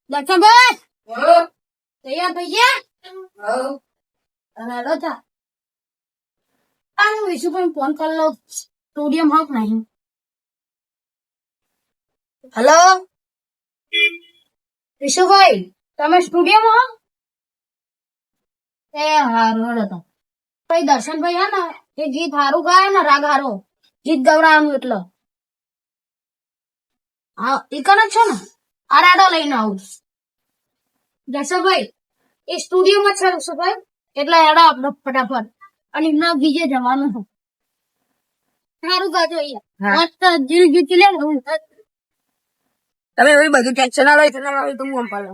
દર્શનભાઈ તૈયાર થઈ ગયા? હેલો તા આનું વિશુભાઈ ફોન કરી લો, સ્ટુડિયો માં નહીં. હેલો વિશુભાઈ, તમે સ્ટુડિયો માં? એ હારું હતા. પછી દર્શનભાઈ હે ને એ ગીત હારું ગાય ને, રાગ હારો ગીત ગવડાવવાનું એટલે હા એ કને છો ને આરાડો લઈને આવું. દર્શનભાઈ એ સ્ટુડિયો માં છે દર્શનભાઈ, એટલે એડો આપણે ફટાફટ અને એમના બીજે જવાનું છે. સારું ગાજો મસ્ત જીલ જીતી લે. તમે એવી બધું ટેન્શન ના લઈ તો હું પાડો.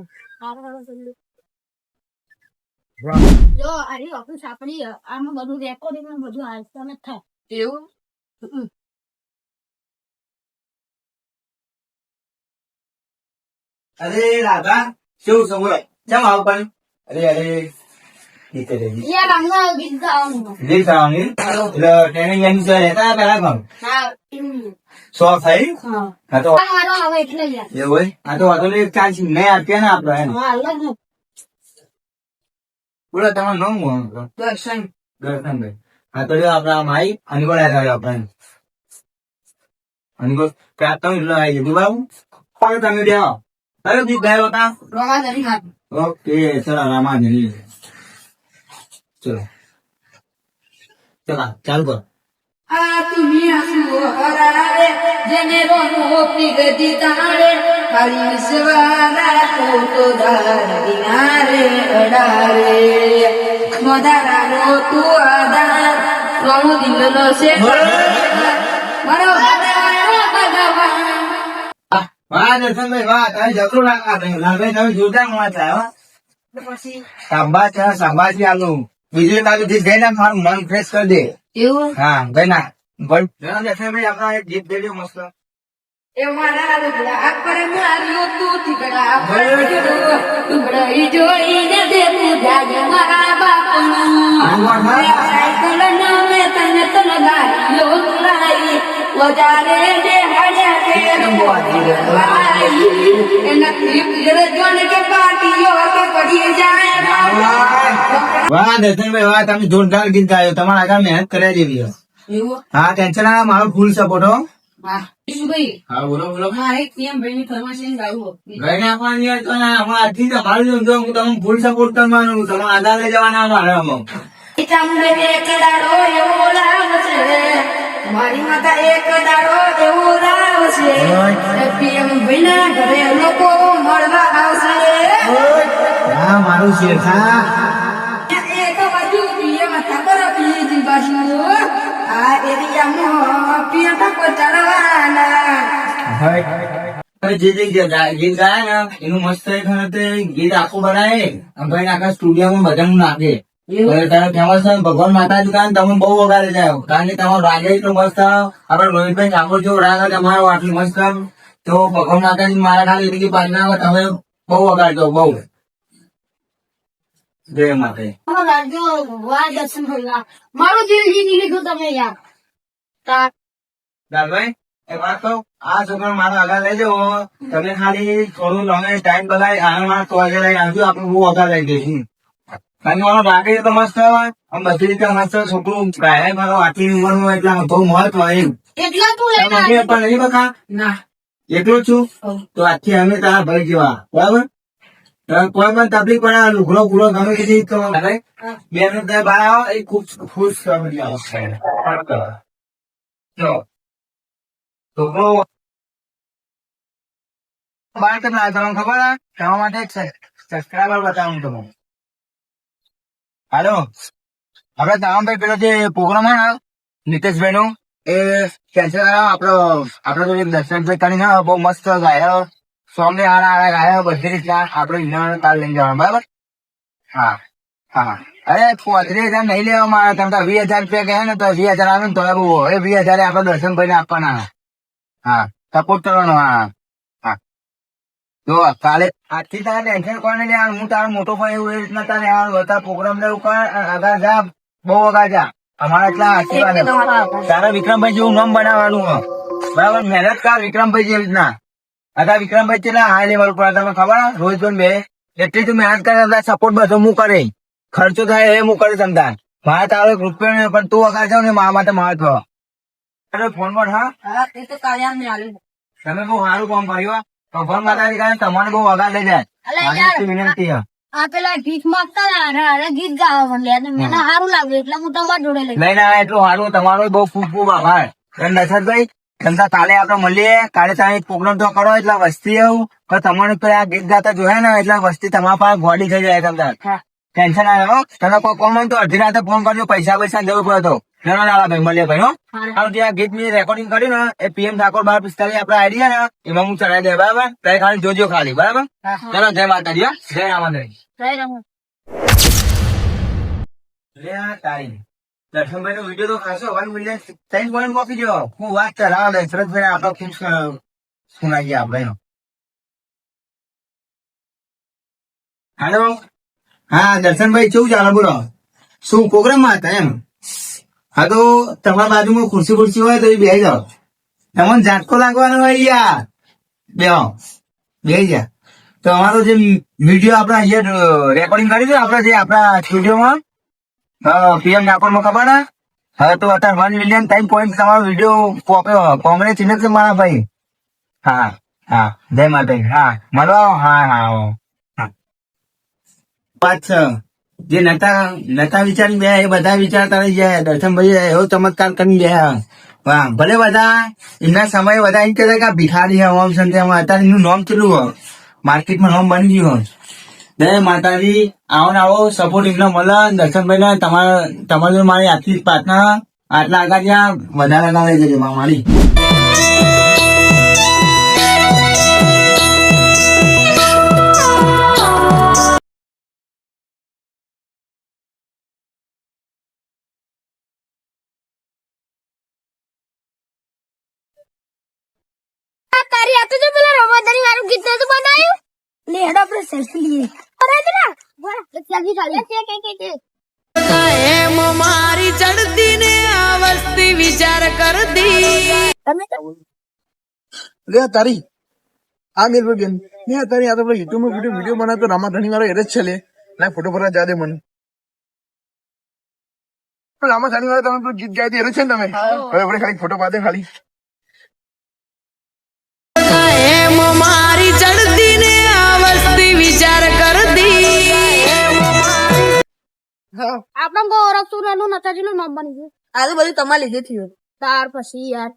જો અરે ઓફિસ આપણી આમાં બધું રેકોર્ડિંગ ને બધું હાલતા ન થાય એવું? અરે રાધા શું સમય કેમ આવું પણ? અરે યાર આમાં ગીત ગાવાનું. ગીત ગાવાની એટલે ટ્રેનિંગ એની છે રહેતા પેલા ગામ હા સો થઈ હા હા તો મારો આવે એટલે યાર એવું હોય. આ તો વાતો એક ચાન્સ નહીં આપ્યા ને આપડે એને. હા અલગ ને બોલો તમારું નામ શું? દર્શન. દર્શનભાઈ. હા તો જો આપડે આમ આવી અનુકૂળ આવ્યો આપણે અનુકૂળ ત્યાં તમે એટલે આવી ગયું બાબુ પણ તમે બે કયો ગીત ગાયો હતા? રોમા નહીં હાથ. ઓકે ચલો રામાજની ચલો ચલો ચાલુ કરો. આ તુમી આંસુ હરાવે જેને રોનો પીગતી તારે ખાલી વિશ્વારા તો દિનારે અડારે મદારાનો તું આધાર રોનો દિલનો છે મારો ભગવાન. વાહ દર્શનભાઈ વાહ, તમે જબરું લાલભાઈ તમે જોરદાર વાત લાવ્યા. પછી સાંભાજી આનું બીજું તારું ગીત ગઈ ના મારું મન ફ્રેશ કરી દે. એવું હા ગઈ ના દર્શનભાઈ આપણા એક ગીત ગઈ મસ્ત. એ મારા લુગડા પર માર્યો તું ઠીકડા પર લુગડા જોઈને દે તું જાગ મારા બાપનું સાયકલ નામે તને તન ગાડીઓ લાઈ વજારે દે હડ્યા કે રંગવાઈ એના તીર જોન કે પાટીઓ કે પડી જાય વાહ દર્શનભાઈ વાહ, તમે જોરદાર ગીત ગાયો. તમારા આગળ મહેનત કર્યા જેવી છે. એવું હા ટેન્શન ના મારો ફૂલ સપોર્ટ હો. વાહ ભાઈ હા બોલો બોલો. હા એક પીએમ ભાઈની ફરમાઈશ ગાવું ગઈ નાખવાની યાર તો ના હમણાં આજથી તમારું જો હું તમને ફૂલ સપોર્ટ કરવાનું, તમે આધાર લઈ જવાના મારે આમાં. ચાંદને એક દાડો એવો લાવશે મારી માતા એક દાડો એવો લાવશે પીએમ ભાઈના ઘરે લોકો મળવા આવશે હા મારું છે હા. એક બાજુ પીએમ ઠાકોર બીજી બાજુ આ એરિયામાં પીએમ ઠાકોર ચાલવાના જે ગીત ગાયા ને એનું મસ્ત ગીત આખું બનાવે ભાઈ આખા સ્ટુડિયોમાં બધાનું નાખે. ફેમસ ભગવાન માતાજી કારણ તમે બહુ વગાડે જાય કારણ કે તમારો રાગ એટલું મસ્ત. આપડે રોહિતભાઈ ઠાકોર જો રાગ તમારો આટલું મસ્ત તો ભગવાન માતાજી મારા ખાલી એટલી પાછના આવે તમે બહુ વગાડજો બહુ. જય માતા. રાજ્યો વાહ દર્શનભાઈ વાહ, મારું દિલ જીતી લીધું તમે યાર. લાલભાઈ એક વાત કહું, આ છોકરા મારા આગળ લઈ જાઓ તમે ખાલી થોડું તમે ટાઈમ બગાડી આના મારા તો આગળ લઈ આવજો આપણે બહુ આગળ લઈ જઈશું. કારણ કે મારો રાગે તો મસ્ત હોય આમ બધી રીતે મસ્ત છોકરું ગાય મારો આટલી ઉંમર નું એટલે બહુ મહત્વ એમ. એટલા તું લઈને મમ્મી પપ્પા નહીં બકા ના એકલો જ છું તો આજથી અમે તારા ભાઈ જેવા બરાબર. કોઈ પણ તકલીફ પડે લુગડો ગુડો ગમે કીધી તો બે મિનિટ બહાર આવો એ ખુશ ખુશ છોકરો બાર કેમ લાવે તમને ખબર હે? તમારા માટે એક સબસ્ક્રાઈબર બતાવું તમને. હાલો આપડે દામભાઈ પેલો જે પ્રોગ્રામ હે ને નીતેશભાઈ નું એ કેન્સલ કરાવો. આપડો જો દર્શનભાઈ કરીને બહુ મસ્ત ગાયો સોંગ ને આરા ગાયો બધી રીતના આપડે ઇન્ડિયા તાર લઈને જવાનું બરાબર. હા હા અરે 35,000 નહીં લેવા મારે તમે તો 20,000 રૂપિયા કહે ને તો 20,000 આવે ને તો બહુ એ 20,000 આપડે દર્શનભાઈ ને આપવાના. હા સપોર્ટ કરવાનો. હા હા જો કાલે આજથી તારે ટેન્શન કોને લેવાનું, હું તારો મોટો ભાઈ એવું એ રીતના તારે લેવાનું. પ્રોગ્રામ લેવું કર આગળ જા બહુ આગળ જા. અમારા એટલા આશીર્વાદ છે. તારા વિક્રમભાઈ જેવું નામ બનાવવાનું હો. બરાબર, મહેનત કર વિક્રમભાઈ જેવી રીતના. અત્યારે વિક્રમભાઈ કેટલા હાઈ લેવલ પર તમે ખબર હે? રોજ પણ બે એટલી તું મહેનત કરે સપોર્ટ બધો હું કરે, ખર્ચો થાય એ હું કરે સમતા. મારે તારો એક રૂપિયો નહીં, પણ તું વગર જાવ ને મારા માટે મહત્વ. અરે ફોન પર હા હા, એ તો કાલે આમને આલ્યું. તમે બહુ સારું કામ કર્યું. ભગવાન માતાજી કારણે તમારે બહુ વગર લઈ જાય. અલે મારી યાર. એટલી વિનંતી છે. આ પેલા ગીત માંગતા હતા અને અરે ગીત ગાવા માંડ્યા અને મને સારું લાગ્યું એટલે હું તમારા જોડે લઈ લઈને આવ્યા એટલું સારું. તમારો બહુ ખૂબ ખૂબ આભાર. અને દશરથભાઈ ધંધા કાલે આપણે મળીએ. કાલે તમે એક પ્રોગ્રામ તો કરો એટલે વસ્તી આવું પણ તમારે પેલા ગીત ગાતા જોયા ને એટલે વસ્તી તમારા પાસે ગોડી થઈ જાય. તમને ટેન્શન ના લો. તમે કોઈ કોમ હોય તો અડધી રાતે ફોન કરજો. પૈસા જરૂર પડે તો નાના નાના ભાઈ મળીએ ભાઈ. હો હા. ત્યાં ગીત ની રેકોર્ડિંગ કર્યું ને એ PM ઠાકોર 1245 આપડે આઈડિયા ને એમાં હું ચડાવી દે. બરાબર, તમે ખાલી જોજો ખાલી. બરાબર, ચલો જય માતાજી. હો, જય રામાદેવ. જય રામ. લે આ તારી દર્શનભાઈ નો વિડીયો તો ખાસો 1 મિલિયન 3 પોઈન્ટ કોપી જો. હું વાત ચલાવ દશરથભાઈ આપડો ખૂબ સુનાઈએ આપણે. હાલો, હા દર્શનભાઈ કેવું ચાલે બોલો? શું પ્રોગ્રામમાં હતા એમ? હા તો તમારા બાજુમાં ખુરશી હોય તો એ બેસી જાઓ. તમને ઝાટકો લાગવાનો હોય યાર. બેસી જા. તો અમારો જે વિડીયો આપણે અહીંયા રેકોર્ડિંગ કર્યું છે આપણે જે આપણા સ્ટુડિયોમાં PM ઠાકોરમાં ખબર ને? હવે તો અત્યારે 1 મિલિયન 3 પોઈન્ટ તમારો વિડીયો કોંગ્રેચ્યુલેશન મારા ભાઈ. હા હા, જય માતાજી. હા મળો. હા હા હા. વાત છે જે નતા વિચારી બે એ બધા વિચારતા રહી ગયા. દર્શનભાઈ એવો ચમત્કાર કરી ગયા. વાહ, ભલે બધા એમના સમયે બધા એમ કહેતા કે આ ભિખારી છે ઓમ છે તેમ. અત્યારે એનું નામ કેટલું હોય માર્કેટમાં, નામ બની ગયું હોય. જય માતાજી. આવો ને આવો સપોર્ટ એમનો મળે. દર્શનભાઈ ને તમારી મારી આટલી જ પ્રાર્થના. આટલા આગળ જ્યાં વધારે લગાવી દેજો મારી. તારી આ તો જો પેલા રમાદારી વાળું ગીત નતું બનાવ્યું લે હેડ આપણે સેલ્ફી લઈએ અરે પેલા સેલ્ફી ચાલે કે એમ મારી ચડતી ને આ વસ્તી વિચાર કરતી. તમે લે તારી આ મેલ પર બેન ને તારી આ તો યુટ્યુબ માં વિડીયો બનાવતો રામાધણી વાળો એ જ છે. લે ના ફોટો ભરવા જા દે મને. રામાધણી વાળો તમે પેલું ગીત ગાય એ જ છે ને તમે? હવે આપણે ખાલી ફોટો પાડે ખાલી. એમ મારી ચડતી ને આ વસ્તી વિચાર કરતી. આપણા બહુ ઓળખતું નાનું નતાજીનું નામ બની ગયું આ તો બધું તમારે લીધે થયું. ત્યાર પછી યાર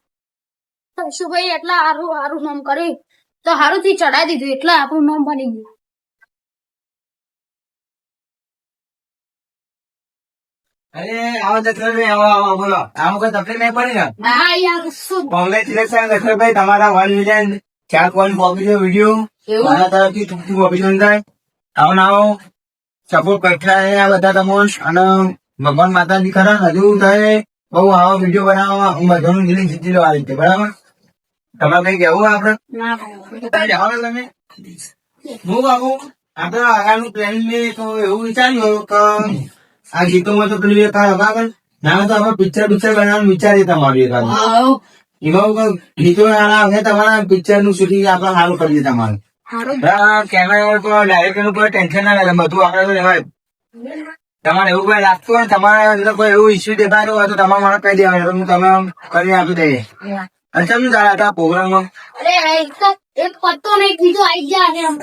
શું ભાઈ એટલા હારું હારું નામ કરે તો હારું થી ચડાવી દીધું એટલે આપણું નામ બની ગયું. અરે આવો દશરથભાઈ, આવો આવો બોલો. આમાં કોઈ તકલીફ નહીં પડી ને? હા યાર શું કોંગ્રેચ્યુલેશન દશરથભાઈ, તમારા 1 મિલિયન 4 પોઈન્ટ કોપી છે વિડીયો. મારા તરફથી ખૂબ અભિનંદન થાય. આવો ને આવો સપોર્ટ કરતા રહે આ બધા તમને. અને ભગવાન માતાજી ખરા હજુ થાય બહુ આવો વિડીયો બનાવવા હું બધાનું દિલ જીતી લો આ રીતે. બરાબર, તમારે કઈ કેવું આપડે? જવાનું તમે હું બાબુ આપડે આગળનું પ્લાનિંગ ને તો એવું વિચાર્યું કે આ ગીતોમાં તો પેલું એક બરાબર ના તો આપણે પિક્ચર બનાવવાનું વિચારીએ તમારું એમાં ગીતો હવે તમારા પિક્ચર નું શૂટિંગ આપણે સારું કરીએ તમારું. કેમેરા પર ડાયરેક્ટર નું કોઈ ટેન્શન ના રહે, બધું આપણે તો રહેવાય. તમારે એવું કોઈ લાગતું હોય તમારા અંદર કોઈ એવું ઇસ્યુ દેખાતો હોય તો તમારે મને કહી દેવાનું, તમે કરી આપી દઈએ. અને સમજુ તારા પ્રોગ્રામમાં અરે એક પત્તો નહીં બીજો આવી જાય એમ.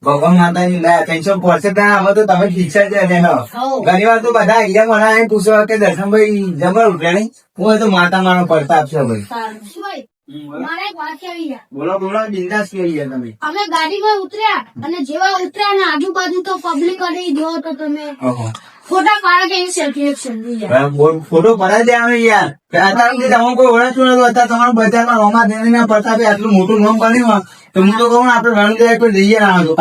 ભગવાન માતાની ટેન્શન પડશે ત્યાં હવે તો તમે પિક્ચર છે ઘણી વાર તો બધા અહીંયા મને પૂછો કે દર્શનભાઈ જબર ઉઠે નહીં હું તો માતા માનો પડતા આપશો ભાઈ. શું ભાઈ મારે એક વાત કહેવી છે. બોલો બોલો, બિંદાસ કહી ગયા તમે. અમે ગાડીમાં ઉતર્યા અને જેવા ઉતર્યા ને આજુબાજુ તો પબ્લિક કરી જો તો તમે ફોટા પાડે કે એવી સેલ્ફી સમજી જાય. ફોટો પડાવી દે આવે યાર. અત્યારે સુધી તમે કોઈ ઓળખતું નતું, અત્યારે તમારું બજારમાં રોમા દેવી ના પ્રતાપે આટલું મોટું નામ બન્યું તો હું તો કહું આપડે રણદેવ કોઈ જઈએ ના હતો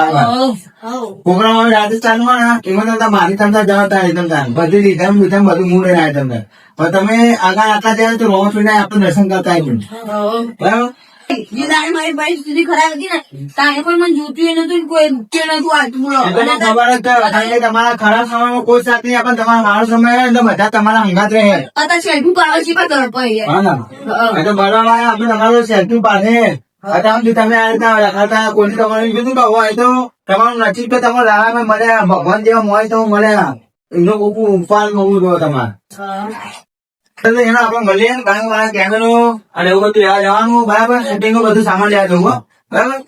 પ્રોગ્રામ હવે રાજસ્થાનમાં ને એમાં તો મારી તમતા જવાતા તમતા બધી લીધા બધું મૂળ રહ્યા તમને. પણ તમે આગળ આટલા જાય તો રોમા પીને આપણે દર્શન કરતા આવ્યું બરાબર. જે દાડે મારી પરિસ્થિતિ ખરાબ હતી ને તારે પણ મને જોતું નતું ને કોઈ રૂપિયો નતું આવતું બોલો એ તો મને ખબર જ છે. કારણ કે તમારા ખરાબ સમયમાં કોઈ સાથ નહીં આપે, તમારા સારો સમય આવે ને તો બધા તમારા હંગાત રહે. અત્યારે સેલ્ફી પાડવા છે પણ તરફ પડી જાય. હા ને? એ તો બરાબર આપણે તમારું સેલ્ફી પાડે. અત્યાર સુધી તમે આ રીતના રખાતા કોઈને તમારે કીધું કે હોય તો તમારું નસીબ તો તમારે લાલામાં મળે, ભગવાન જેવા હોય તો મળે. એમનો કોઈ ઉપાડ હોવું જોઈએ તમારે. એટલે એનો આપણે મળીએ ને, કારણ કે મારા કેમેરો અને એવું બધું લેવા જવાનું બરાબર, શૂટિંગ બધું સામાન લેવા જવું હો. બરાબર.